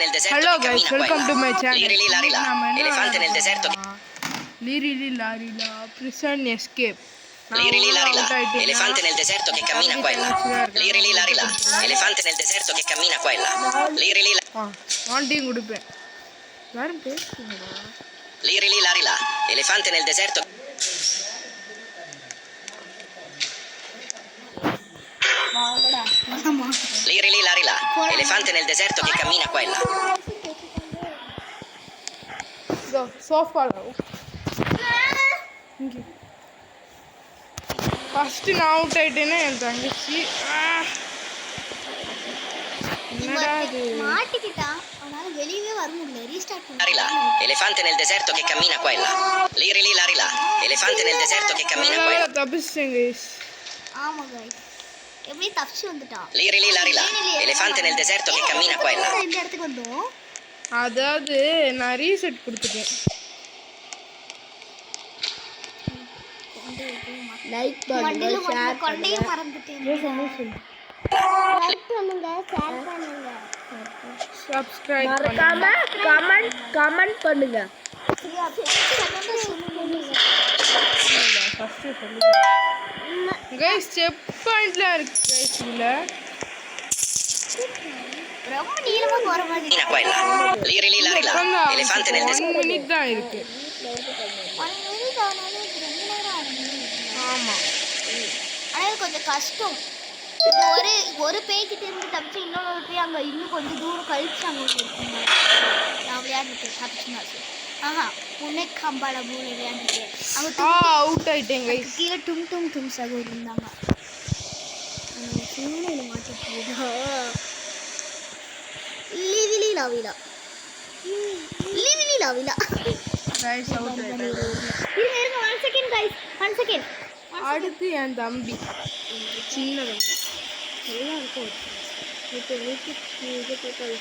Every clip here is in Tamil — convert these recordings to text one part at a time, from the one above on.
nel deserto Hello che guys, cammina qua welcome e to my là. channel. Liri lì, lari là. Elefante nel deserto che... Liri lari la prison escape. Liri lì, lari là. Elefante nel deserto che cammina qua e là. Liri lì, lari là. Elefante nel deserto che cammina qua e là. Liri lì, வாண்டியும் கொடுப்பேன். யாரும் பேசுறீங்களா? liri lì, lari là. Elefante nel deserto. Liri lì, lari là. Elefante nel deserto che cammina qua e là. சோஃபால ஃபர்ஸ்ட் நான் அவுட் ஆயிட்டேன்னா என் தங்கச்சி என்னடா இது மாட்டிக்கிட்டான் அவனால வெளியவே வர முடியல restart Lari là. Elefante nel deserto che cammina qua e là. Liri lì, lari là. Elefante nel deserto che cammina qua e là. தப்பிச்சிட்டேன் guys. ஆமா गाइस எப்படி தப்பிச்சு வந்துட்டான் Liri lì, lari là. Elefante nel deserto che cammina qua e là. இந்த இடத்துக்கு வந்தோம் அதாவது நான் ரீசெட் கொடுத்துட்டேன். லைக் பண்ணுங்க ஷேர் பண்ணுங்க மறந்துட்டேன் லைக் பண்ணுங்க ஷேர் பண்ணுங்க சப்ஸ்கிரைப் மறக்காம கமெண்ட் பண்ணுங்க guys செக் பாயிண்ட்ல இருக்கு guys இதுல ரொம்ப நீளமா போற மாதிரி Cammina qua e là. Liri lì, lari là. Elefante nel deserto. 1 minute தான் இருக்கு. 1 minute ஆனாலும் இது ரொம்ப நேரம் ஆகுது ஆமா. ஆனா இது கொஞ்சம் கஷ்டம் இது ஒரு பேய்கிட்ட இருந்து தப்பிச்சு இன்னொரு பேய் அங்க இன்னும் கொஞ்சம் தூரம் கழிச்சு அங்க இருக்குங்க நான் விளையாடிட்டு தப்பிச்சுனா ஆஹா உன்னை கம்பால மூணு விளையாடிட்டு அங்க அவுட் ஆயிட்டேன் guys. கீழே டும் டும் டும் சகோ இருந்தாங்க சூழ்நிலை மாட்டிட்டு லிவிலி லாவிலா guys அவுட் ஆயிட்டேன். இருங்க 1 செகண்ட் गाइस 1 செகண்ட் அடுத்து என் தம்பி சின்ன தம்பி எல்லாம் இருக்கும். இப்போ இது போட்டால்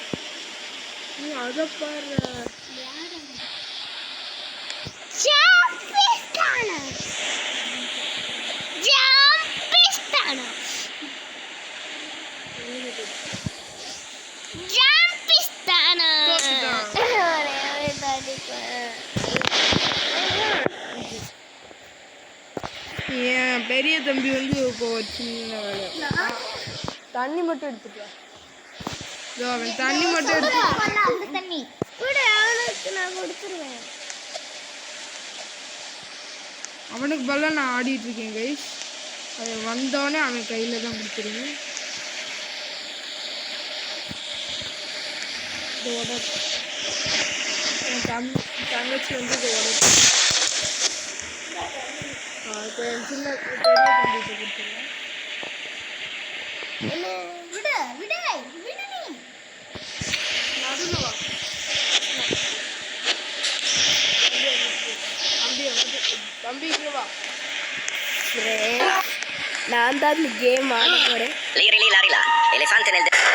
நீ அதை பாரு என் பெரிய தம்பி வந்து இப்போ சின்ன வேலை தண்ணி மட்டும் எடுத்துட்டு வா. இதோ அவன் தண்ணி மட்டும் எடுத்து அந்த தண்ணி விடு அவனுக்கு நான் கொடுத்துருவேன் அவனுக்கு பதிலாக நான் ஆடிட்டு இருக்கேன் கைஸ். அது வந்தோடனே அவன் கையில் தான் கொடுத்துருவேன். இதோட என் தங்கச்சி வந்து இதோட இப்போ என் சின்ன பெரிய தம்பிகிட்ட கொடுத்துருவேன். விடு விடு விடு நீ நடுவில் வா தம்பிக்கு வா. நான் தான் இந்த கேம் ஆட போறேன் Liri lì, lari là. Elefante nel deserto.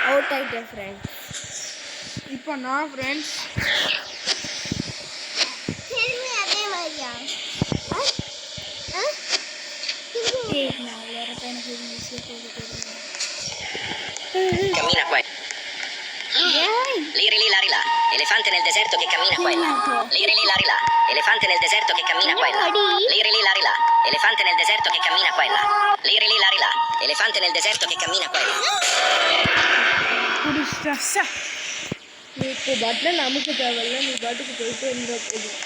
Out ஆயிட்டேன் ஃப்ரெண்ட்ஸ் இப்போ நான் ஃப்ரெண்ட்ஸ் திரும்பி அதே மாதிரியா நான் வேற எனக்கு Cammina qua. Liri lì, lari là. Elefante nel deserto che cammina qua e là. Liri lì, lari là. Elefante nel deserto che cammina qua e là. Liri lì, lari là. Elefante nel deserto che cammina qua e là. Liri lì, lari là. Elefante nel deserto che cammina qua e là. பிடிச்சா இப்போ பட்டனை நமக்கு தேவையில்ல, நீ பாட்டுக்கு போயிட்டு இருந்தா போதும்.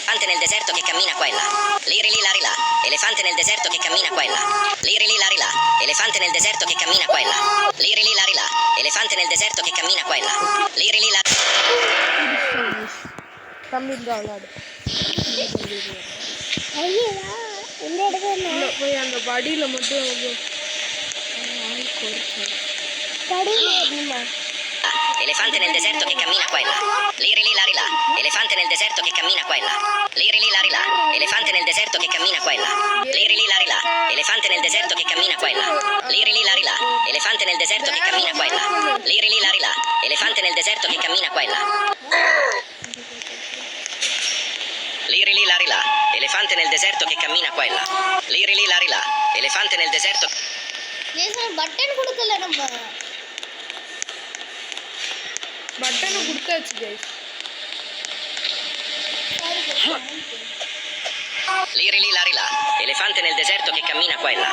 Elefante nel deserto che cammina qua e là. Liri lì, lari là. Elefante nel deserto che cammina qua e là. Liri lì, lari là. Elefante nel deserto che cammina qua e là. Liri lì, lari là. Elefante nel deserto che cammina qua e là. Liri lì, lari. தம்பி தான் விளையாடு. போய் அந்த படியில் மட்டும் Elefante nel deserto che cammina qua e là. Liri lì, lari là. Elefante nel deserto che cammina qua e là. Liri lì, lari là. Elefante nel deserto che cammina qua e là. Liri lì, lari là. Elefante nel deserto che cammina qua e là. Liri lì, lari là. Elefante nel deserto che cammina qua e là. Liri lì, lari là. Elefante nel deserto che cammina qua e là. Liri lì, lì la rilà, elefante nel deserto che cammina qua e là. Lì la rilà, elefante nel deserto. Button கொடுக்கல நம்ம பட்டனை கொடுத்தாச்சு guys. Lì la rilà, elefante nel deserto che cammina qua e là.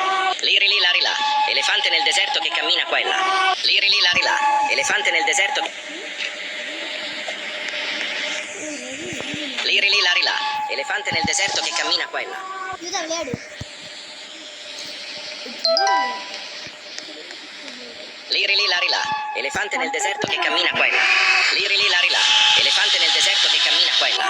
Lì la rilà, elefante nel deserto che cammina qua e là. Lì la rilà, elefante nel deserto. Lì la rilà, elefante nel deserto che cammina qua e là. இதுதான் விளையாடு Lì la rilà, elefante nel deserto che cammina qua e là. Lì la rilà, elefante nel deserto che cammina qua e là.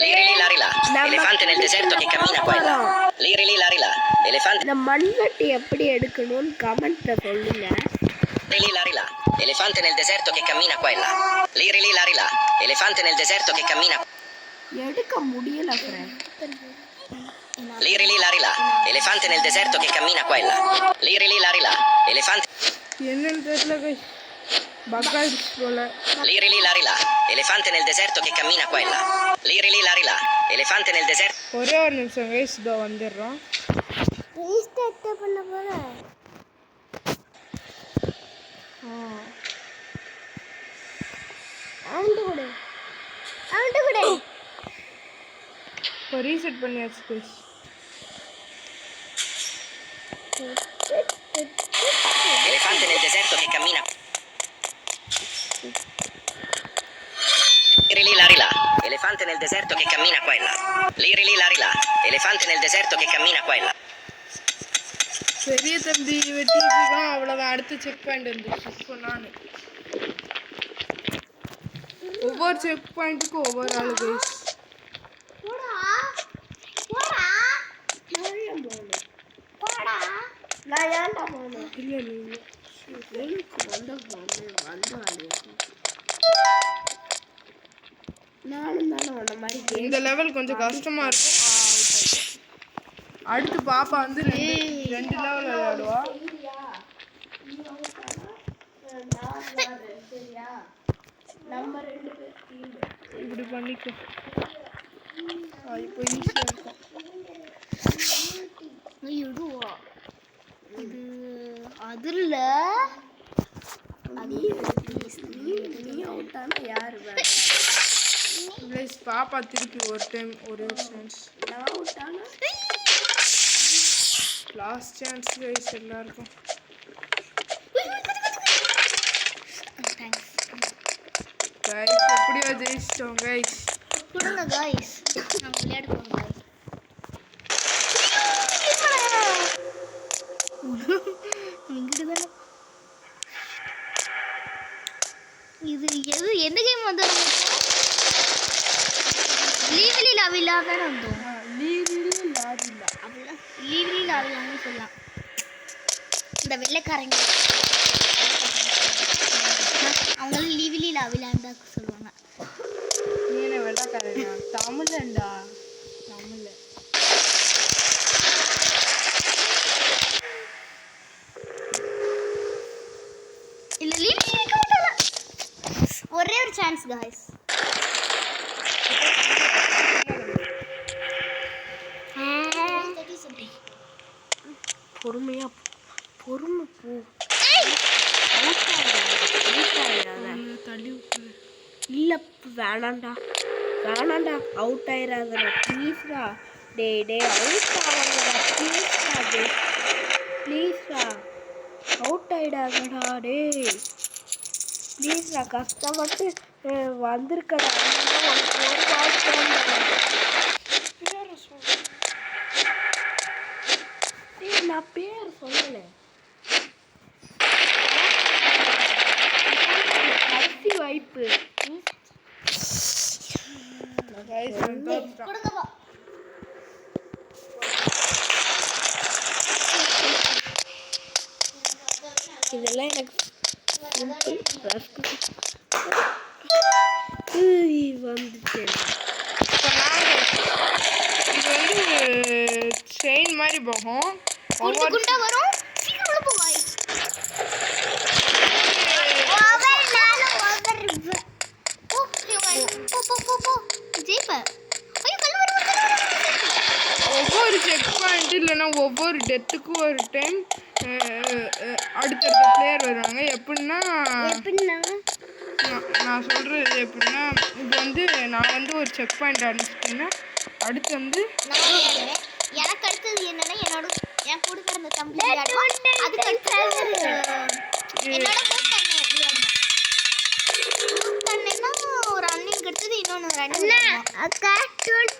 Lì la rilà, elefante nel deserto che cammina qua e là. Lì la rilà, elefante. இந்த மண்வெட்டி எப்படி எடுக்கணும்னு கமெண்ட்ல சொல்லுங்க. Lì la rilà, elefante nel deserto che cammina qua e là. Lì la rilà, elefante nel deserto che cammina. எடுக்க முடியல friend. Lì la rilà, elefante nel deserto che cammina qua e là. Lì la rilà, elefante. என்னன்னு தெரியல கைஸ். பக்காயிடுச்சு போல. Lì la rilà, elefante nel deserto che cammina qua e là. Lì la rilà, elefante nel deserto. ஒரே ஒரு நிமிஷம் கைஸ், இதோ வந்துடுறோம். ரீஸ்டார்ட் பண்ண போற அவன்ட்டு கொடு இப்போ ரீசெட் பண்ணியாச்சு guys. Elefante nel deserto che cammina. Lì la rilà, elefante nel deserto che cammina qua e là. Lì la rilà, elefante nel deserto che cammina qua e là. பெரிய தம்பி வெட்டிருக்கோம், அவ்வளோதான். அடுத்து செக் பாயிண்ட் வந்துருச்சு. இப்போ நான் ஒவ்வொரு செக் பாயிண்ட்டுக்கும் ஒவ்வொரு ஆளு கைஸ். போடா போடா போடா நான் ஏன்டா போனேன்? இல்லை இல்லை எனக்கு வந்து நானும் தானே உன்ன மாதிரி இந்த லெவல் கொஞ்சம் கஷ்டமா இருக்கும். அடுத்து பாப்பா வந்து ரெண்டு லெவல் விளையாடுவா. நம்ம ரெண்டு பேரும் இப்படி பண்ணிக்கோ. இப்போ ஈஸியாக இருக்கும். இதுவா இது அதில் நீ அவுட்டானா யாரு வேற? ப்ளீஸ் பாப்பா திருப்பி ஒரு டைம் ஒரே சான்ஸ். நான் அவுட்டானா லாஸ்ட் சான்ஸ் கைஸ் எல்லாருக்கும். கைஸ் எப்படியோ ஜெயிச்சிட்டோம் கைஸ். கொடுங்க காய்ஸ், நம்ம விளையாட போகிறோம் காய்ஸ். இங்கிட்டு தானே இது எந்த கேம் வந்து லீவ்லி லாவிலா தானே வந்தோம். லீவ்லி லாவிலான்னு சொல்லலாம். இந்த வெள்ளைக்காரங்க அவங்களும் லீவ்லி லாவிலான்னு தான் சொல்லுவாங்க. நீ என்ன வெள்ளக்காரனா? தமிழண்டா, தமிழ். இல்ல லீவ்லி வைக்க மாட்டாங்க. ஒரே ஒரு சான்ஸ் காய்ஸ். பொறுமையா பொறுமை போ. தள்ளி விட்டு இல்ல வேணாண்டா வேணாண்டா, அவுட் ஆயிடாதடா ப்ளீஸ்டா. டே அவுட் ஆவாங்கடா ப்ளீஸ்டா. ப்ளீஸ்டா அவுட் ஆயிடாதடா டே ப்ளீஸ்டா. கஷ்டப்பட்டு வந்திருக்கடா, உனக்கு ஒரு நான் பேர் சொல்லல. கடைசி வாய்ப்பு. கொடுங்கப்பா. இதெல்லாம் எனக்கு வந்துச்சு. இது வந்து செயின் மாதிரி போகும். குண்டா வரும். சீக்கிரம் உள்ள போ गाइस. ஓவர் நால ஓவர். ஓ ஜெயிப்ப. ஐயோ கல்லு வரும். ஒவ்வொரு செக் பாயிண்ட் இல்லைன்னா ஒவ்வொரு டெத்துக்கும் ஒரு டைம் அடுத்தடுத்த பிளேயர் வருவாங்க. எப்படின்னா நான் சொல்கிறது எப்படின்னா இப்போ வந்து நான் வந்து ஒரு செக் பாயிண்ட் அடிச்சிட்டேன்னா அடுத்து வந்து நான் விளையாடுவேன். எனக்கு அடுத்தது என்னன்னா என் கூட பிறந்த தம்பி விளையாடுவான். அதுக்கு அடுத்தது என்னோட மூத்தண்ணன்னா ஒரு அண்ணனுக்கு அடுத்தது இன்னொன்று ஒரு அண்ணன். அக்கா என்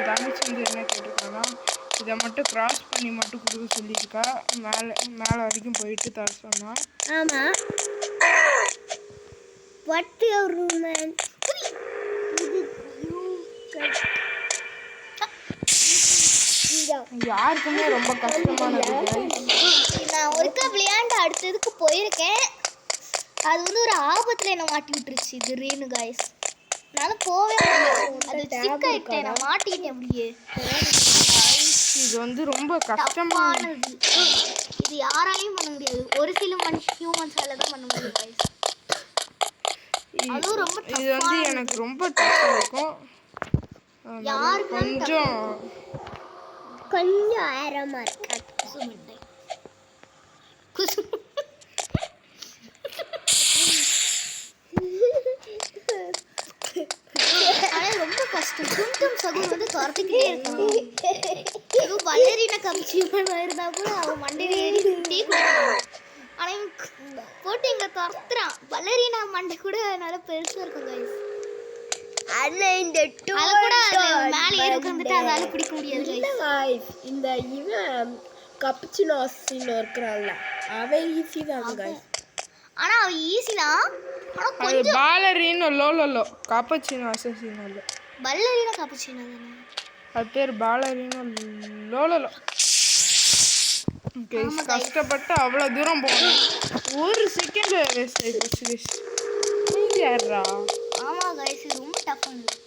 தங்கச்சி வந்து என்ன கேட்டிருக்காங்கன்னா இதை மட்டும் கிராஸ் பண்ணி மட்டும் கொடுக்க சொல்லியிருக்கா. மேலே வரைக்கும் போயிட்டு தர சொன்னா. ஆமாம். What your room? யாருக்குமே ரொம்ப கஷ்டமானது. நான் ஒருக்கா விளையாண்டு அடுத்ததுக்கு போயிருக்கேன். அது வந்து ஒரு ஆபத்தில் என்னை மாட்டி விட்டுருச்சு திடீர்னு காய்ஸ். என்னால் போவே அது சிக்காயிட்டேன். நான் மாட்டிக்கிட்டேன் அப்படியே. இது வந்து ரொம்ப கஷ்டமானது. இது யாராலையும் பண்ண முடியாது. ஒரு சில ஹியூமன்ஸால தான் பண்ண முடியும் காய்ஸ். அதுவும் ரொம்ப இது வந்து எனக்கு ரொம்ப டஃப்பாக இருக்கும். கொஞ்சம் ஆரமாக இருக்காது. ஆனால் ரொம்ப கஷ்டம். தும் சகுர் வந்து துரத்துக்கிட்டே இருக்கான். ஏதோ பல்லரின கமிச்சியமாக இருந்தால் கூட அவன் மண்டையில் ஏறி டீ குடிக்கிறான். ஆனால் போட்டு இங்கே துரத்துறான். பல்லரினா மண்டை கூட நல்லா பெருசாக இருக்கும் கைஸ். மேலே ஏறி உட்காந்துட்டு அதால பிடிக்க முடியாது கைஸ். இந்த இவன் கப்புச்சினோஸ்ன்னு இருக்கிறாள்ல அவன் ஈஸி தான் கைஸ். ஆனால் அவன் ஈஸி தான். ஆனால் கொஞ்சம் பாலரினோ லோலோ காப்பச்சினோ அசசினோ இல்லை பல்லரினா காப்பச்சினோ தானே அது பேர். பாலரினோ லோலோ. கஷ்டப்பட்டு அவ்வளோ தூரம் போகணும். ஒரு செகண்ட் வேஸ்ட் ஆகி போச்சு. யாரா? ஆமாம் கைஸ் ரொம்ப டஃப் பண்ணுது.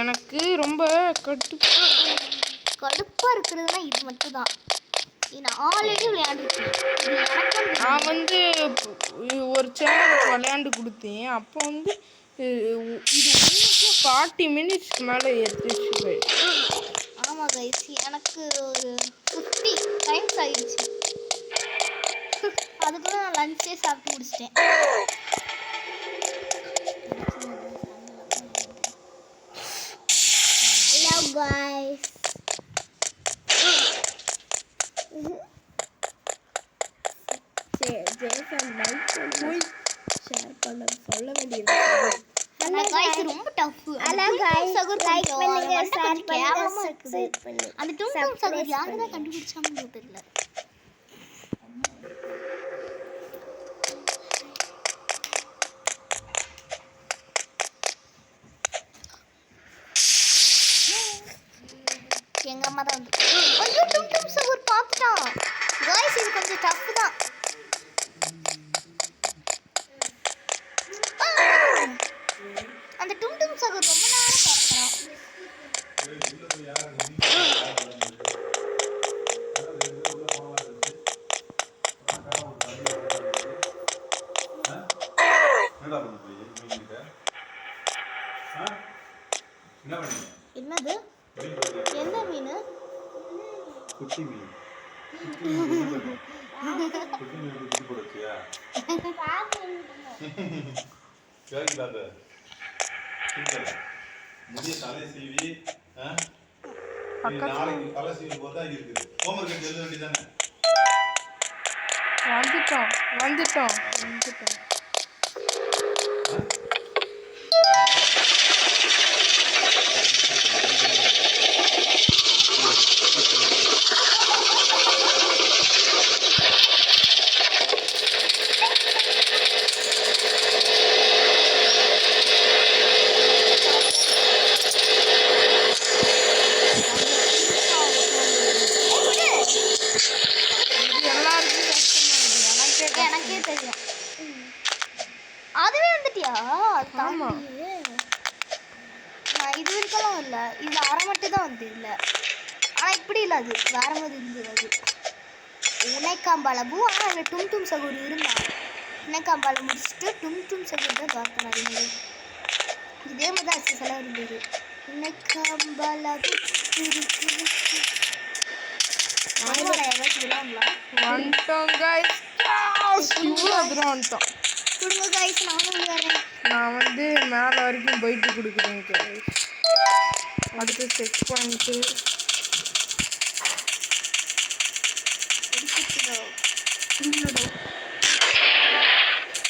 எனக்கு ரொம்ப கடுப்பாக இருக்கிறதுனா இது மட்டும் தான். நான் ஆல்ரெடி விளையாண்டுருக்கேன். நான் வந்து ஒரு சேனலுக்கு விளையாண்டு கொடுத்தேன். அப்போ வந்து இது 40 மினிட்ஸ்க்கு மேலே எடுத்துச்சு. ஆமாம் கைஸ் எனக்கு ஒரு 50 டைம்ஸ் ஆகிடுச்சு. அதுக்குள்ள நான் லஞ்சே சாப்பிட்டு முடிச்சிட்டேன். Hello guys. ஜெயசன் லைக் பண்ணி ஷேர் பண்ண சொல்ல வேண்டியது. ஹலோ காய்ஸ் ரொம்ப டஃப். ஹலோ காய்ஸ் லைக் பண்ணுங்க ஷேர் பண்ணுங்க சப்ஸ்கிரைப் பண்ணுங்க. அந்த டும் சகர் யாரு தான் கண்டுபிடிச்சாங்கன்னு தெரியல. எங்க அம்மா தான் வந்து ஐயோ டும் சகர் பார்த்துட்டான். காய்ஸ் இது கொஞ்சம் டஃப் தான். அந்த டும் சகர் ரொம்ப நேரம் பார்க்கறான். என்னது எந்த மீன்? குட்டி மீன். குட்டி மீன் குட்டி போடுச்சியா? கேக்குதாது? சிங்கல. முடிய தலை சீவி நாளைக்கு தலை சீவி போதா இருக்குது. ஹோம்வொர்க் எழுத வேண்டியதானே? வந்துட்டோம். எனக்கே தெரியும். இது வரைக்கும் வரல. இதுல அரை மட்டும் தான் வந்து இல்லை. ஆனா இப்படி இல்லை, அது வேற மாதிரி இருந்தது. அது உனைக்காம்பாலமும் ஆனால் அதில் டும் டும் சகூர் இருந்தான். உனைக்காம்பாலம் முடிச்சுட்டு டும் டும் சகூர் தான் பார்க்கலாம். இதே மாதிரி தான் எல்லாம் இருந்தது. உனைக்காம்பாலம் வந்துட்டோம் guys. இவ்வளோ தூரம் வந்துட்டோம். கொடுங்க கைஸ், நானும் வரேன். நான் வந்து மேலே வரைக்கும் போயிட்டு கொடுக்குறேன் guys. அடுத்து செக் பாயிண்ட்டு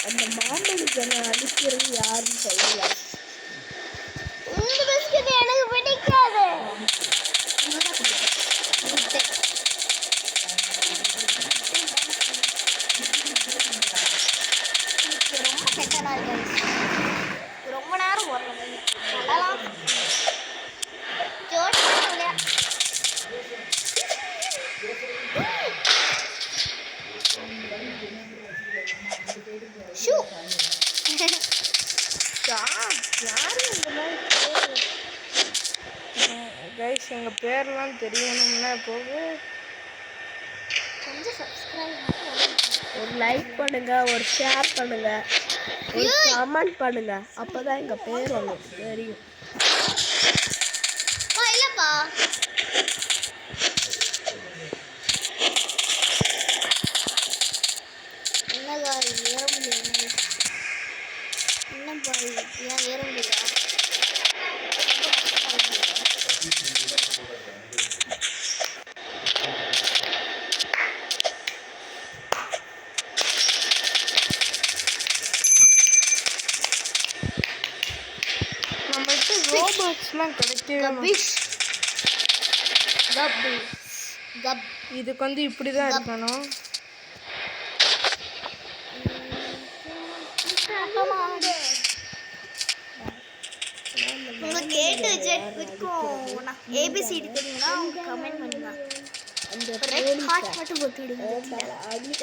அந்த மாமனிதனை அடிக்கிறது யாருன்னு சொல்லல. இந்த பிஸ்கட் எனக்கு பிடிக்காது. ரொம்ப கெட்டதா இருக்கு. ரொம்ப நேரம் ஓடுறது நல்லா ஜோடியா ஷூ யாரு இந்த மாதிரி கைஸ் எங்கள் பேர்லாம் தெரியணும்னா போக கொஞ்சம் சப்ஸ்கிரைப் ஒரு லைக் பண்ணுங்க, ஒரு ஷேர் பண்ணுங்க, ஒரு கமெண்ட் பண்ணுங்க. அப்பதான் எங்க பேர் உங்களுக்கு தெரியும். இல்லப்பா என்னப்பா ஏற முடியாது. என்னப்பா ஏன் ஏற முடியல? நம்மகிட்ட ரோபாட்ஸ்லாம் கிடைக்கவே கபிஷ் கப் கப் இதுக்கு வந்து இப்படி தான் இருக்கணும். உங்களுக்கு கேட்டு ஜெட் விற்கும் ஏபிசிடி தெரியுங்களா? அவங்க கமெண்ட் பண்ணுங்க. அந்த ரெட் ஹார்ட் மட்டும் போட்டுடுங்க.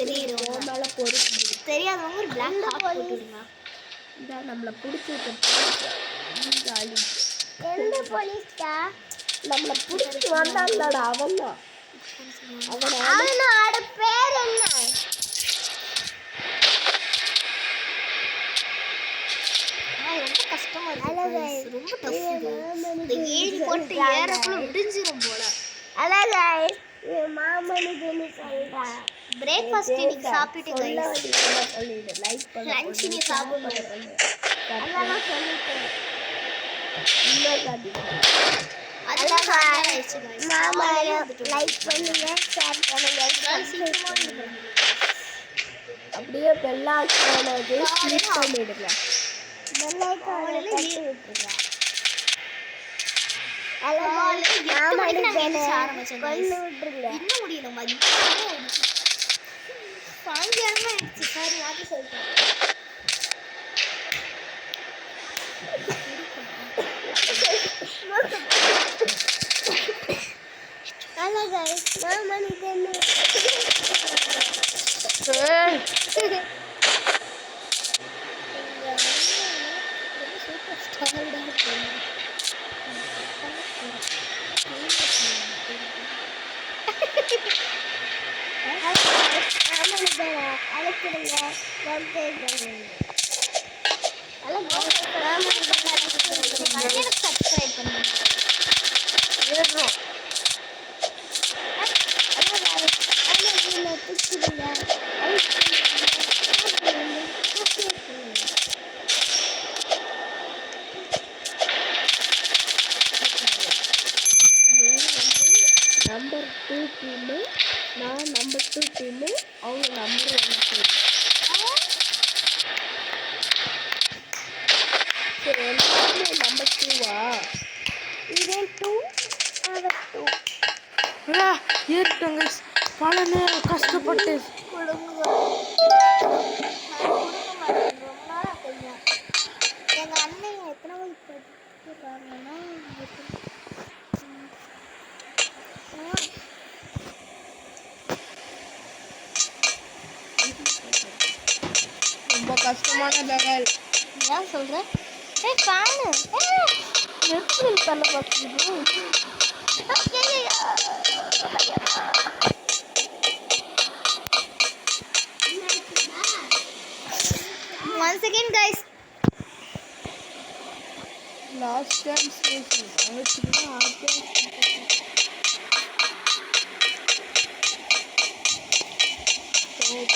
தெரியுறவங்க மேல பொறுப்பு தெரியாதவங்க ஒரு பிளாக் ஹார்ட் போட்டுடுங்க. இந்த நம்மளை பிடிச்சிருக்க எந்த போலீஸ்டா நம்மளை பிடிச்சி வந்தாங்களோட அவன் தான். அவனோட பேர் என்ன? ரொம்ப கஷ்டமா இருக்கு. ரொம்ப டஃப் இது. இந்த ஏறி போட்டு ஏறக்குள்ள விடிஞ்சிரும் போல. ஹலோ गाइस, ये மாமனிதனு சொல்றா. பிரேக்ஃபாஸ்ட் இன்னைக்கு சாப்பிட்டுட்டு गाइस. சொல்லிடு லைக் பண்ணு. லஞ்ச் நீ சாப்பிடணும். அதெல்லாம் சொல்லிட்டேன். அதெல்லாம் ஆயிடுச்சு गाइस. மாமா லைக் பண்ணுங்க, ஷேர் பண்ணுங்க. அப்படியே பெல் ஐகானை கிளிக் பண்ணிடுங்க. பெல் ஐகானை தட்டி விட்டுருங்க. இன்னும் முடியல சாயங்காலமா ஆயிடுச்சு. சாரி வாட்டி சொல்லிட்டேன். ஹலோ गाइस, நான் மணிதேனு. சூப்பர் ஸ்டார்டா இருக்கு. நம்பர் 2 டீமு, நான் நம்பர் 2 டீமு, அவங்க நம்பர் 1 டீம். சரி, எல்லாருமே நம்பர் 2வா? இதன் 2 அவர் 2 ஏறிட்டோங்க. பல நேரம் கஷ்டப்பட்டு கொடுங்க. எங்க அண்ணன் எத்தனை வயசு படிக்கிறாங்கன்னா ரொம்ப கஷ்டமான லெவல். ஏன் சொல்ற? ஏய் பானு, தள்ள பார்த்துக்கணும். Once again, guys. Last time station அவங்க சின்ன ஆட்டோ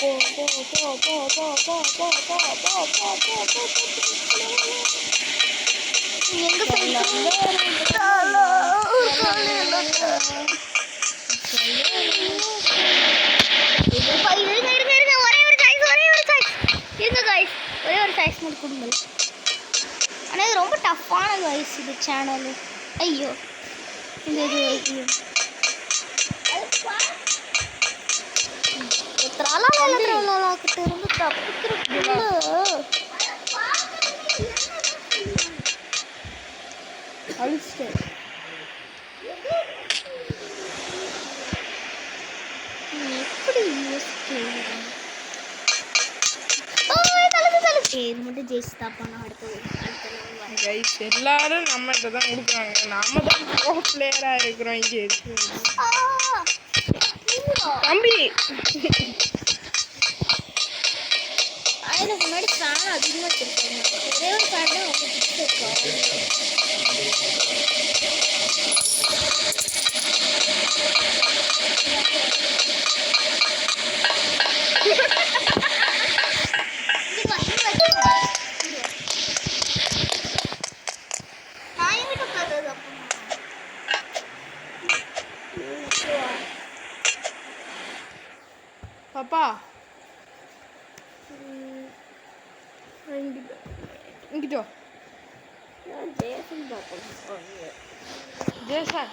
போ போ போ போ போ போ போ போ போ போ போ போ எங்க ஒரே ஒரு சாய்ஸ் மட்டும் கொடுங்க. ஆனால் இது ரொம்ப டஃப்பான வாய்ஸ் இது சேனலு. ஐயோ இந்த இது கிட்ட இருந்து தப்பிக்கிறதுக்குள்ள அழிச்சிட்டேன். எப்படி யோசிக்கிறீங்க? இது மட்டும் ஜெயிச்சு தாப்பானா அடுத்தது கைஸ் எல்லாரும் நம்மகிட்ட தான் கொடுக்குறாங்க. நாம தான் ப்ரோ பிளேயரா இருக்கிறோம் இங்க இருக்கு. தம்பி அதுக்கு முன்னாடி ஃபேன் அதிகமாக வச்சிருக்காங்க. ஒரே ஒரு ஃபேன் தான் அவங்க வச்சிருக்காங்க. பாப்பா இங்கிட்ட வா. ஜேசன்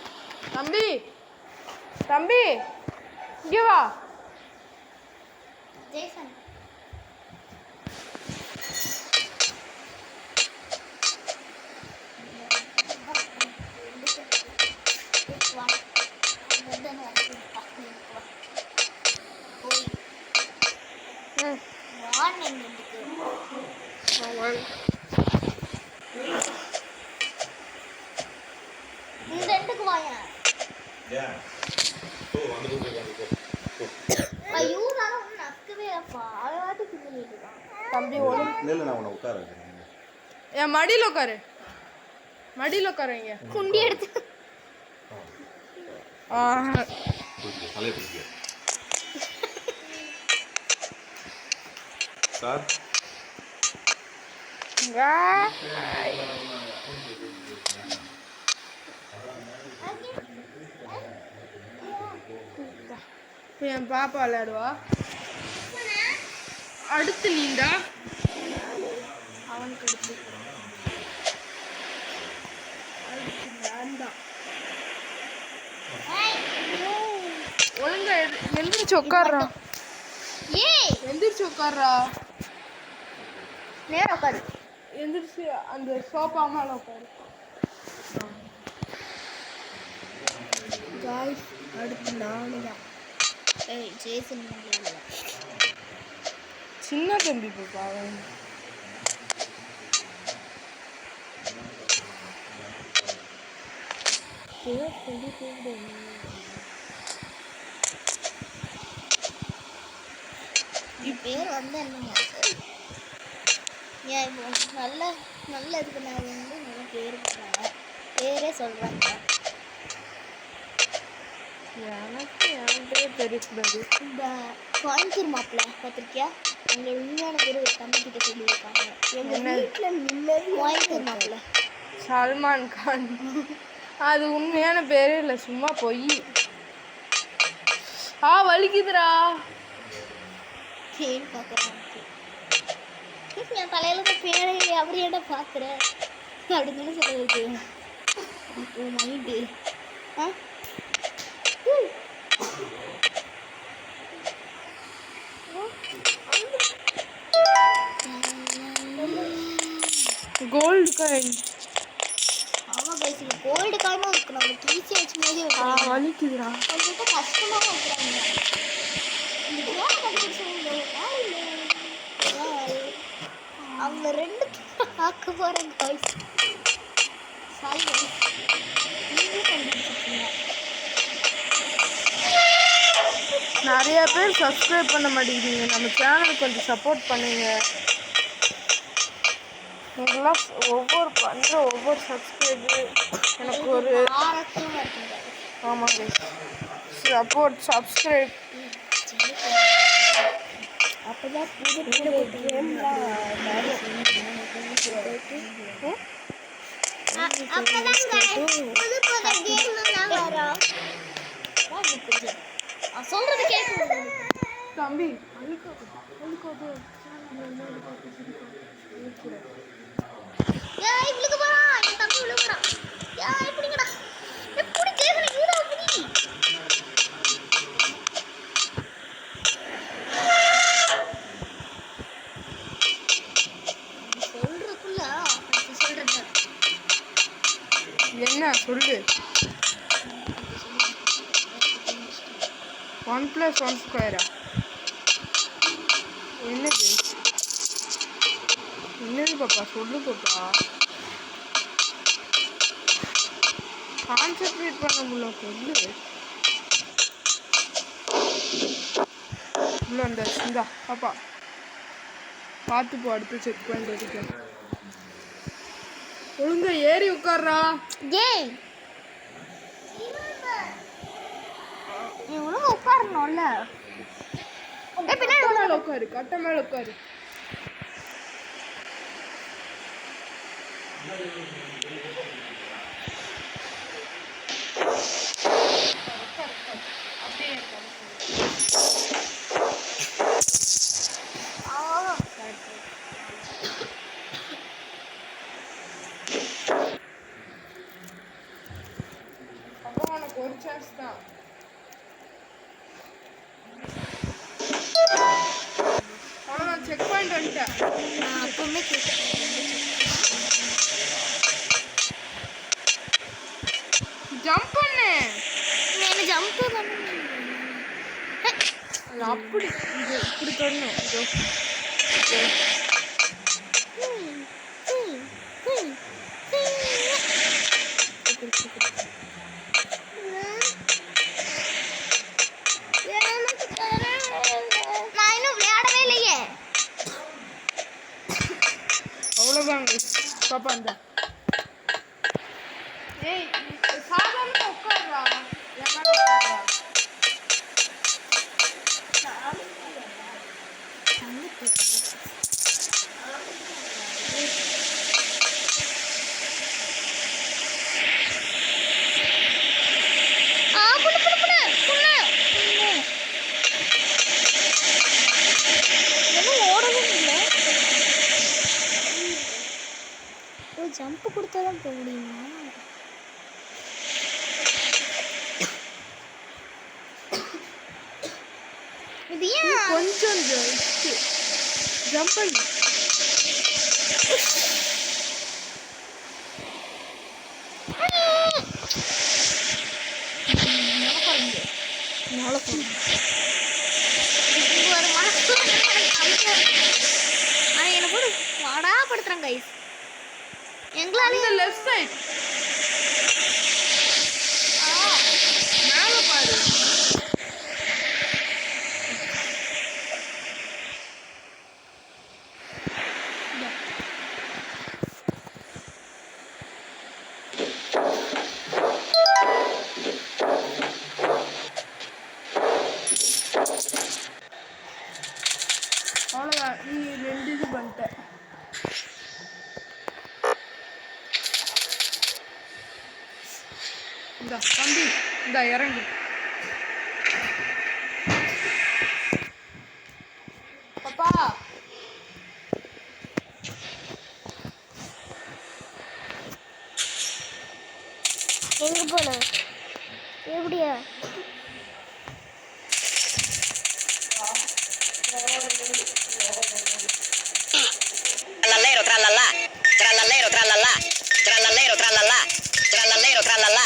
தம்பி தம்பி இங்கே வா. ஜெய்சன் இந்த ரெண்டுக்கு வாயா. ஏன் போ வந்து ஐயோ நான் ஒன்றும் நக்கவே அப்பா அழகாட்டு பிள்ளைங்க தான். தம்பி ஒழுங்கு இல்ல நான் உன்னை உட்கார வைக்கிறேன். என் மடியில் உட்காரு. மடியில் உட்காருங்க. குண்டி எடுத்து தலையை பிடிக்க சார் என் பாப்பா விளையாடுவா. அடுத்து நீண்டா அவனுக்கு அடுத்து ஒழுங்கா எந்திரிச்சு உட்கார்றான். ஏய் எந்திரிச்சு உட்கார்றா. நேரா உட்காரு. எந்திரிச்சு அந்த சோஃபா மேல உட்காரு. காய்ஸ் அடுத்து நானு தான். ஏய் ஜேசன் சின்ன தம்பி பாப்பா அவன். பேர் வந்து என்னங்க ஏன் இப்போ நல்ல இதுக்கு நான் வந்து நல்ல பேர் பண்ணாங்க. பேரே சொல்கிறாங்க. எனக்கு என் பேர் தெரியக்கூடாது. இந்த கோயம்புத்தூர் மாப்பிள்ளை பார்த்துருக்கியா? எங்கள் உண்மையான பேர் ஒரு தம்பிக்கிட்ட சொல்லியிருக்காங்க. எங்கள் வீட்டில் நிம்மதி கோயம்புத்தூர் மாப்பிள்ளை சல்மான் கான். அது உண்மையான பேரே இல்லை, சும்மா பொய். வலிக்குதுடா. பேர் பார்க்குறேன். என் தலையில் தான் பேரை அப்படி என்ன பார்க்குறேன் அப்படின்னு சொல்லுது மைண்டு. Gold coin. ஆமாம் கைஸ், இது கோல்டு காயினும் இருக்கு. நம்ம கீசி வச்ச மாதிரி வலிக்குதுடா. கொஞ்சம் கஷ்டமாக வைக்கிறாங்க. இந்த வேலை கண்டுபிடிச்சவங்க அவங்க ரெண்டு பார்க்க போகிறேன் கைஸ். நீங்களும் கண்டுபிடிச்சிருக்கீங்க. நிறைய பேர் சப்ஸ்கிரைப் பண்ண மாட்டேங்கிறீங்க. நம்ம சேனலுக்கு கொஞ்சம் சப்போர்ட் பண்ணுங்க. நீங்களாம் ஒவ்வொரு சப்ஸ்கிரைபு எனக்கு ஒரு ஆரோக்கியமா இருக்குங்க. ஆமாங்க சப்ஸ்கிரைப். அப்பதான் புது புது கேம்லாம் அப்பதாங்க புது புது கேம்லாம் வரும். சொல்றது கேட்குது தம்பி ஏய் விழுக போறான். என் தம்பி விழுக போறான். ஏய் பிடிங்கடா. எப்படி கேக்குறீங்க? வீடா பிடி. சொல்றதுக்குள்ள சொல்றேன். என்ன சொல்லு. 1 + 1 ஸ்கொயரா? என்னது பாப்பா? சொல்லு பாப்பா. கான்சென்ட்ரேட் பண்ண முடியல. சொல்லு. உள்ள இந்தா பாப்பா பார்த்து போ. அடுத்து செக் பண்ணுறதுக்கு ஒழுங்கா ஏறி உட்கார்றா. ஏய் நீ ஒழுங்கா உட்காரணும்ல. கட்ட மேல உட்காரு. கட்ட மேல உட்காரு. அப்புறம் உனக்கு ஒரு சான்ஸ் தான். அவ்வளோதான். செக் பாயிண்ட் வந்துட்டேன். நான் அப்பவுமே ஜம்ப் பண்ணு. నేను జంప్ அது அப்படி இது இப்படி பண்ணணும். இதோ நான் இன்னும் விளையாடவே இல்லையே. அவ்வளோதாங்க பாப்பா. இந்த ஏய் சாதாரண உட்கார்றா. என் மேல உட்கார்றா. ஜம்ப் கொடுத்தா தான் போக முடியுமா? இது ஏன் கொஞ்சம் ஜம்ப் பண்ணு. ஒரு மனசு என்ன கூட வாடாப்படுத்துறேன் கைஸ். எங்களால இந்த லெஃப்ட் சைடு மேல பாரு. அவ்வளோதான். நீ 2 இது பண்ணிட்ட. இந்த தம்பி இந்த இறங்கு. பாப்பா எங்க போன எப்படியா? Trallallero trallallà, trallallero trallallà, trallallero trallallà, trallallero trallallà,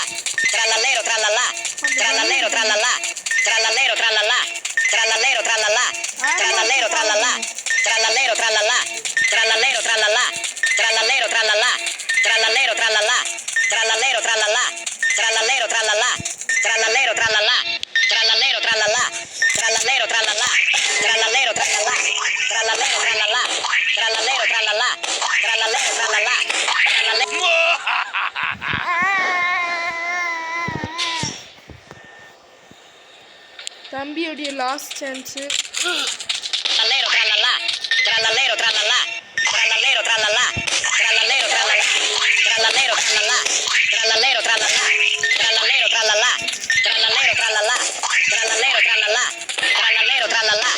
trallallero trallallà, trallallero trallallà, trallallero trallallà, trallallero trallallà, trallallero trallallà, trallallero trallallà, trallallero trallallà, trallallero trallallà, trallallero trallallà, trallallero தம்பியோடைய last chance. Trallallero trallallà, trallallero trallallà, trallallero trallallà, trallallero trallallà, trallallero trallallà, trallallero trallallà, trallallero trallallà, trallallero trallallà, trallallero trallallà, trallallero trallallà,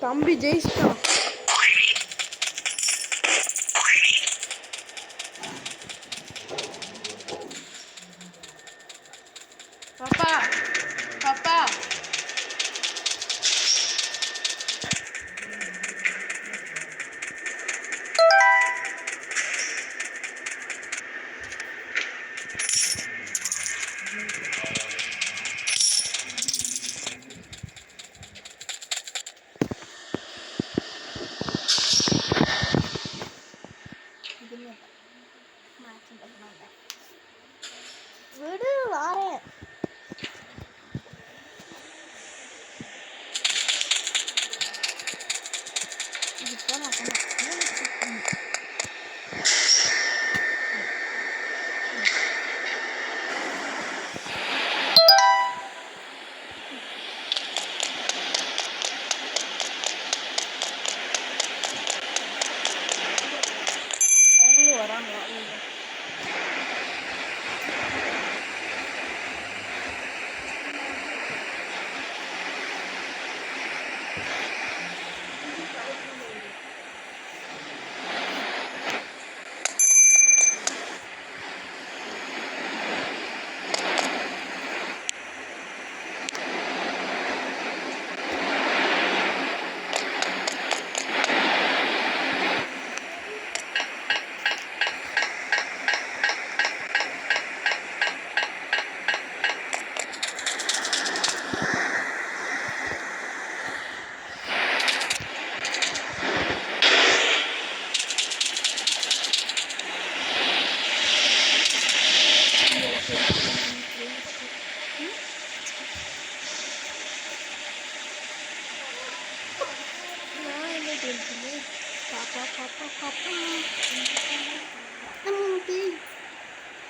தம்பி ஜெயிச்சிட்டான். பாப்பா பாப்பா விடு வாரேன். இதுதான் நான் சொன்னேன். அவங்களும் வராங்க.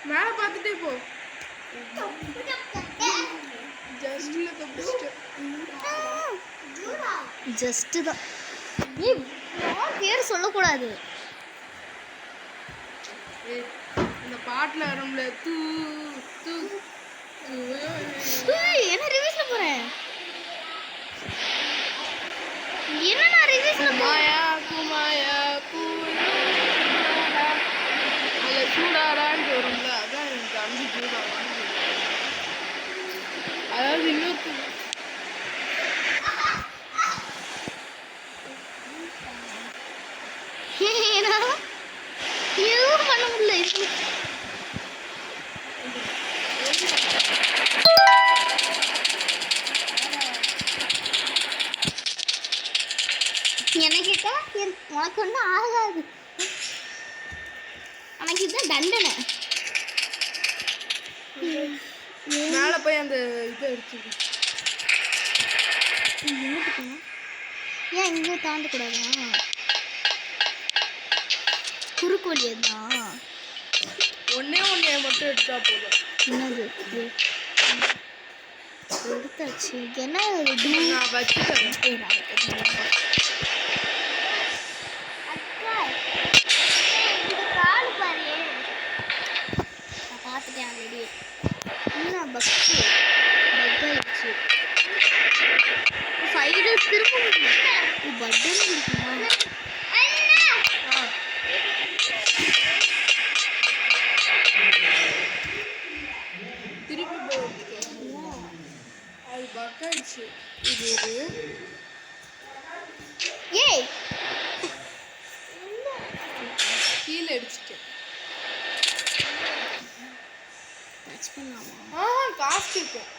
மேலே பார்த்துட்டே போ. ஜஸ்ட்ல தப்பிச்சிட்டேன். ஜஸ்ட் தான். ஏய் பேர் சொல்லக்கூடாது. இந்த பாட்டுல வரும்ல தூ தூ என்ன ரிவ்யூஸ்ல போறேன்? என்ன நான் ரிவ்யூஸ்ல மாயா குமாயா கூடாடா அதுல சூடாடான்னு வரும்ல, அதான் எனக்கு தம்பி சூடாடான்னு சொல்லுவேன். அதாவது இன்னொரு எதுவும் பண்ண முடியல. என்ன கேட்டா உனக்கு ஒன்றும் ஆகாது. உனக்கு இதுதான் தண்டனை. மேலே போய் அந்த இதை அடிச்சுது. ஏன் இங்கே தாண்டக்கூடாதா? குறுக்கு வழி தான். ஒன்னே மட்டும் எடுத்தா போதும். என்னது எடுத்தாச்சு. என்ன நான் வச்சுட்டேன். கால் பாரு. நான் பார்த்துட்டேன் ஆல்ரெடி. என்ன பக்கு பக்காயிடுச்சு. சைடு திரும்ப பட்டன் இருக்குமா? திருப்பி போய் அது பக்காயிடுச்சு. இது ஏய் கீழே அடிச்சுட்டேன். டச் பண்ணலாமா? காசு இருக்கும்.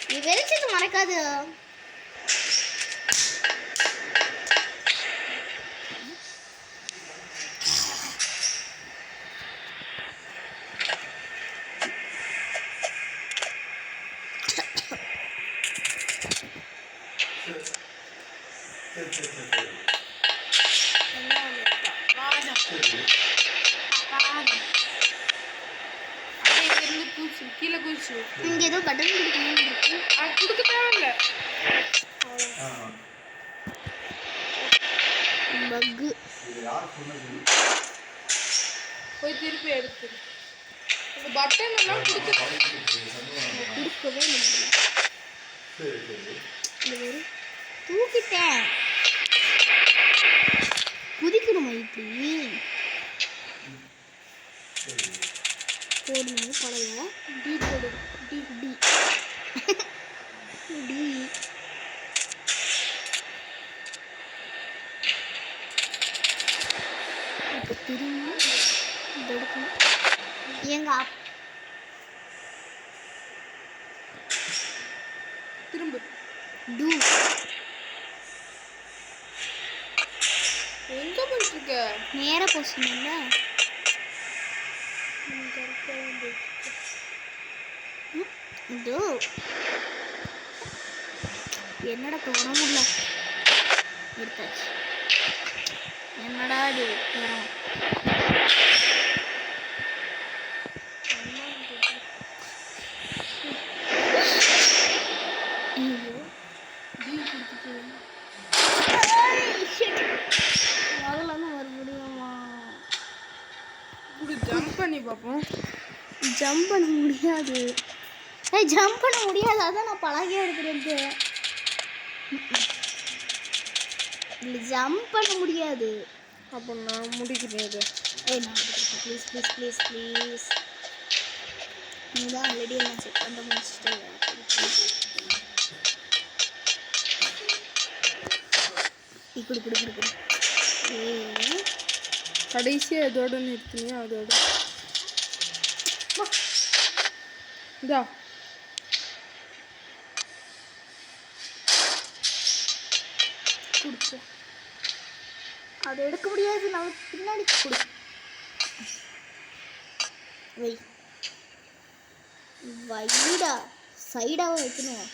நீ வெளிச்சது மறக்காது. சரி முடிஞ்சிச்சு. இங்கே ஏதோ பட்டன் கொடுக்கணும் இருக்கு. அது கொடுக்க தேவையில்ல. பக்கு போய் திருப்பி எடுத்துரு. இந்த பட்டன் எல்லாம் கொடுக்கவே முடியல. இந்த ஒரு தூக்கிட்டேன். குதிக்கணுமா இப்படி? போடணும் பழைய டி போடு. டி டி டி இப்போ திரும்ப இந்த எடுக்கணும். எங்க திரும்ப டூ எங்க போயிட்டு இருக்க? நேராக போச்சுல. இதோ என்னடா தோண முடியல. எடுத்தாச்சு. என்னடா இது வரும்? முதல்ல வர முடியுமா? இப்படி ஜம்ப் பண்ணி பார்ப்போம். ஜம்ப் பண்ண முடியாது. ஜம்ப் பண்ண முடியாது. அதான் நான் பழகி எடுக்கிறது. இல்லை ஜம்ப் பண்ண முடியாது. அப்போ நான் முடிக்கிறேன் இது. நான் ப்ளீஸ் ப்ளீஸ் ப்ளீஸ் ப்ளீஸ். நீ தான் ஆல்ரெடி எல்லாம் செக் பண்ண முடிச்சுட்டு குடு குடு குடு குடு. கடைசியாக எதோட நிறுத்தினியா அதோட இதா கொடுத்து அதை எடுக்க முடியாது. நம்ம பின்னாடி கொடு. வை வைடா சைடாக வைக்கணும்.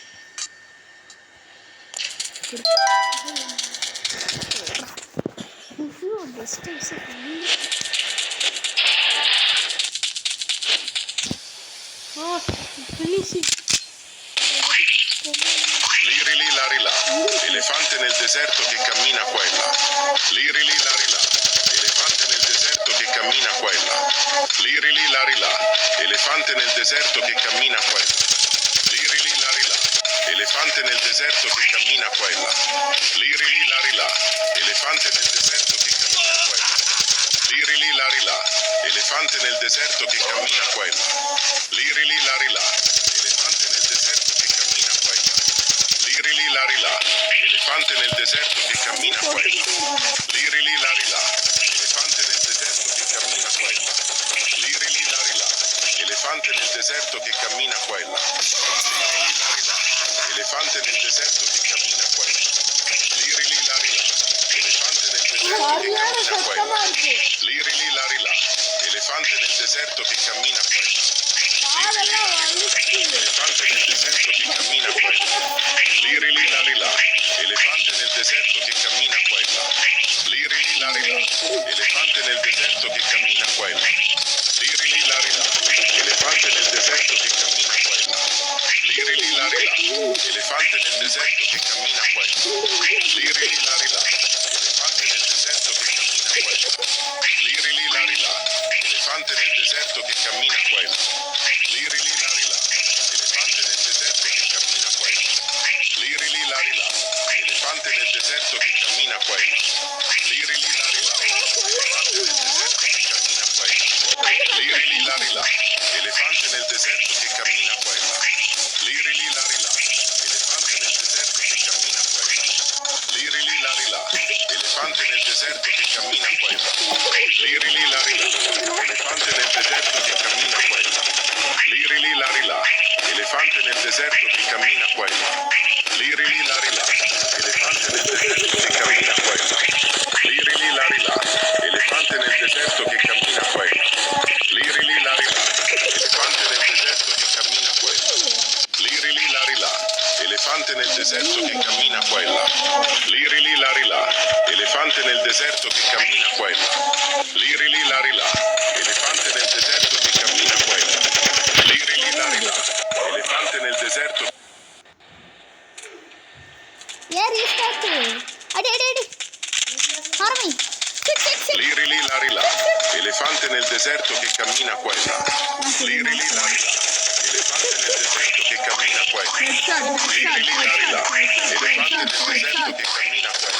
Best finishing. Liri lì la rilà, elefante nel deserto che cammina qua e là. Liri lì la rilà, elefante nel deserto che cammina qua e là. Liri lì la rilà, elefante nel deserto che cammina qua e là. Liri lì la rilà, elefante nel deserto che cammina qua e là. Liri lì la rilà, elefante nel deserto che cammina qua e là. Liri lì la rilà, elefante nel deserto che cammina qua e là. Liri lì la rilà, elefante nel deserto che cammina qua e là. Liri lì la rilà, elefante nel deserto che cammina qua e là. Liri lì la rilà, elefante nel deserto che cammina qua e là. Liri lì la rilà, elefante nel deserto che cammina qua e là. Liri lì la rilà, elefante nel deserto che cammina qua e là. Liri lì la rilà, elefante nel deserto che cammina qua e là. Liri lì la rilà, elefante nel deserto che cammina qua e là. Elefante nel deserto che cammina qua e là. Liri lì la rilà, elefante nel deserto che cammina qua e là. Liri lì la rilà, elefante nel deserto che cammina qua e là. Liri lì la rilà, elefante nel deserto che cammina qua e là. Liri lì la rilà, elefante nel deserto che cammina qua e là. Liri lì la rilà, elefante nel deserto che cammina qua e là. Liri lì la rilà, elefante nel deserto che cammina qua e là. Liri lì la rilà, elefante nel deserto che cammina qua e là. Liri lì la rilà, elefante nel deserto che cammina qua e là. Liri lì la rilà, elefante nel deserto che cammina qua e là. Liri lì la rilà, elefante nel deserto che cammina qua e là. Liri lì la rilà, elefante nel deserto che cammina qua e là. Liri lì la rilà, elefante nel deserto che cammina qua e là. Liri lì la rilà, elefante nel deserto che cammina qua e là. Liri lì la rilà, elefante nel deserto che cammina qua e là. Liri lì la rilà, elefante nel deserto che cammina qua e là. Liri lì la rilà, elefante nel deserto che cammina qua e là. Liri lì la rilà, elefante nel deserto che cammina qua e là. Liri lì la rilà, elefante nel deserto che cammina qua e là. Liri lì la rilà, elefante nel deserto che cammina qua e là. Liri lì la rilà, elefante nel deserto che cammina qua e là. Liri lì la rilà, ஏன் ரீஸ்டார்ட் அடி அடி அடி ஆரம்பி Liri lì la rilà, elefante nel deserto che cammina qua e là. Liri lì la rilà, elefante nel deserto che cammina qua e là. Headshot Liri lì la rilà, elefante nel deserto che cammina qua e là.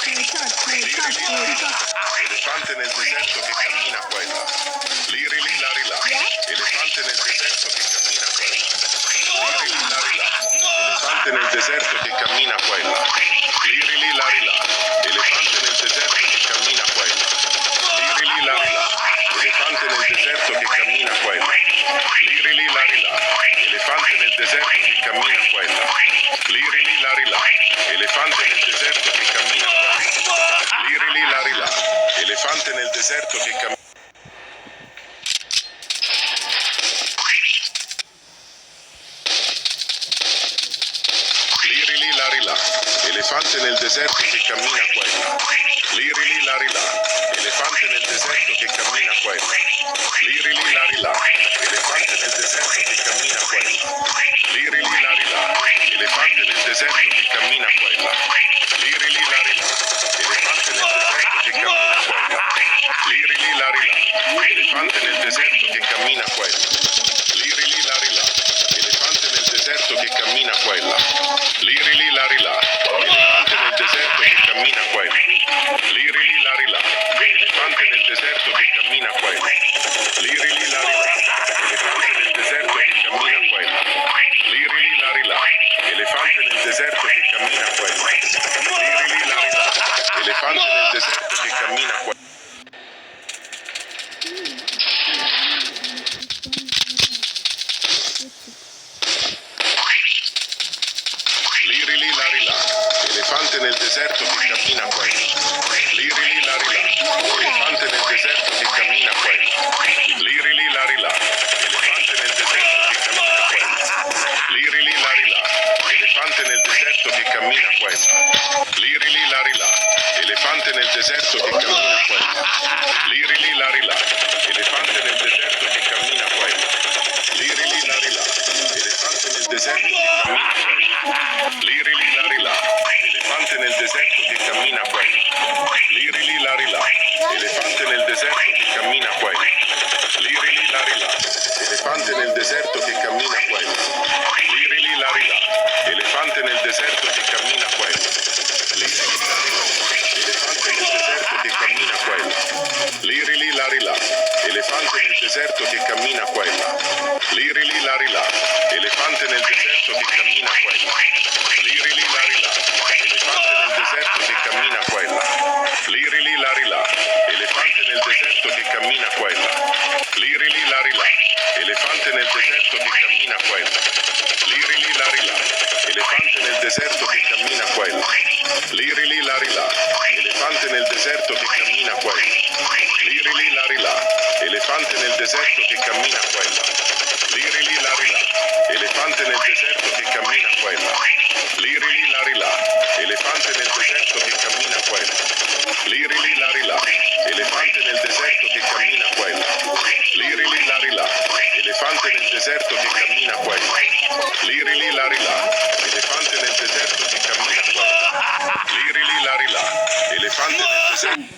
Headshot Elefante nel deserto che cammina qua e là. Liri lì la rilà, elefante nel deserto che cammina qua e là. Liri lì la rilà, elefante nel deserto che cammina qua e là. Liri lì la rilà, elefante nel deserto che cammina qua e là. Liri lì la rilà, elefante nel deserto che cammina qua e là. Liri lì la rilà, elefante nel deserto che cammina qua e là. Liri lì la rilà, elefante nel deserto che cammina qua e là. Liri lì la rilà, elefante nel deserto che cammina. Liri lì la rilà, elefante nel deserto che cammina qua e là. Liri lì la rilà, elefante nel deserto che cammina qua e là. Liri lì la rilà, elefante nel deserto che cammina qua e là. Liri lì la rilà, elefante nel deserto che cammina qua e là. Liri lì la rilà, elefante nel deserto che cammina qua e là. Liri lì la rilà, elefante nel deserto che cammina qua e là. Liri lì la rilà, elefante nel deserto che cammina qua e là. Liri lì la rilà, elefante nel deserto che cammina qua e là. Liri lì la rilà, elefante nel deserto che cammina qua e là. Liri lì la rilà, elefante nel deserto che cammina qua e là. Liri lì la rilà, elefante nel deserto che cammina qua e là. Liri lì la rilà, elefante nel deserto che cammina qua e là. Liri lì la rilà, elefante nel deserto che cammina qua e là. Liri lì la rilà, elefante nel deserto che cammina qua e là. Liri lì la rilà, elefante nel deserto che cammina qua e là. Liri lì la rilà, elefante nel deserto che cammina qua e là. Liri lì la rilà, elefante nel deserto che cammina qua e là. Liri lì la rilà, elefante nel deserto che cammina qua e là. Liri lì la rilà, elefante nel deserto che cammina qua e là. Liri lì la rilà, elefante nel deserto che cammina qua e là. Liri lì la rilà, elefante nel deserto che cammina qua e là. Liri lì la rilà, elefante nel deserto che cammina qua e là. Liri lì la rilà, elefante nel deserto che cammina qua e là. Liri lì la rilà, elefante nel deserto che cammina qua e là. Liri lì la rilà, elefante nel deserto che cammina qua e là. Liri lì la rilà, elefante nel deserto che cammina qua e là. Liri lì la rilà, elefante nel deserto che cammina qua e là. Liri lì la rilà, elefante nel deserto che cammina qua e là. Liri lì la rilà, elefante nel deserto che cammina qua e là. Liri lì la rilà, elefante nel deserto che cammina qua e là. Liri lì la rilà, elefante nel deserto che cammina qua e là. Liri lì la rilà, elefante nel deserto che cammina qua e là. Liri lì la rilà, elefante nel deserto che cammina qua e là. Liri lì la rilà, elefante nel deserto che cammina qua e là. Liri lì la rilà, elefante nel deserto che cammina qua e là. Liri lì la rilà, elefante nel deserto che cammina qua e là. Liri lì la rilà, elefante nel deserto che cammina qua e là. Liri lì la rilà, elefante nel deserto.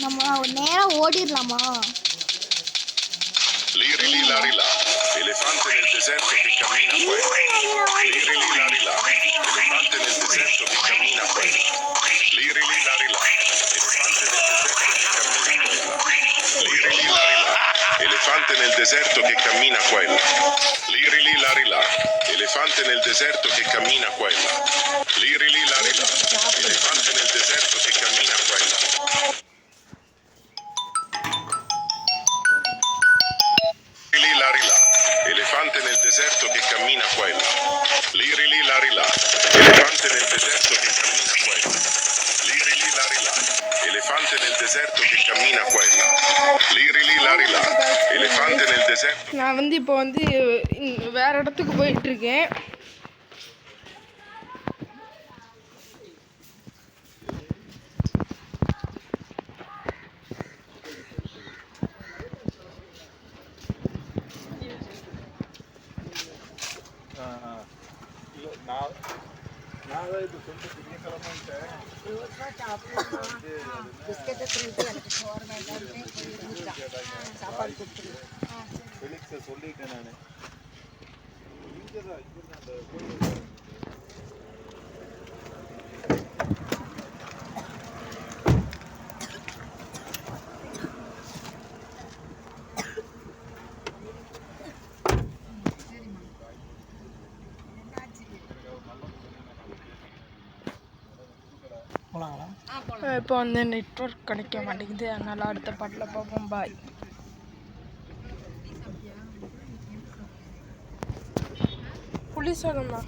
நம்ம நேரா ஓடிடலாமா? Liri lì la rilà, elefante nel deserto che cammina qua e là. Liri lì la rilà, elefante nel deserto che cammina qua e là. Liri lì la rilà, elefante nel deserto che cammina qua e là. Liri lì la rilà, elefante nel deserto che cammina qua e là. Liri lì la rilà, elefante nel deserto che cammina qua e là. Liri lì la rilà, elefante nel deserto che cammina qua e là. Liri lì la rilà, elefante nel deserto che cammina qua e là. Liri lì la rilà, elefante nel deserto che cammina qua e là. Liri lì la rilà, elefante nel deserto che cammina qua e là. Liri lì la rilà, elefante nel deserto. நான் வந்து இப்போ வந்து வேற இடத்துக்கு போயிட்டு இருக்கேன். சொல்லிட்டேன் நான் இப்போ வந்து நெட்வொர்க் கிடைக்க மாட்டேங்குது, அதனால அடுத்த பாட்டில் பார்ப்போம். பாய். புளி சாதம் தான்.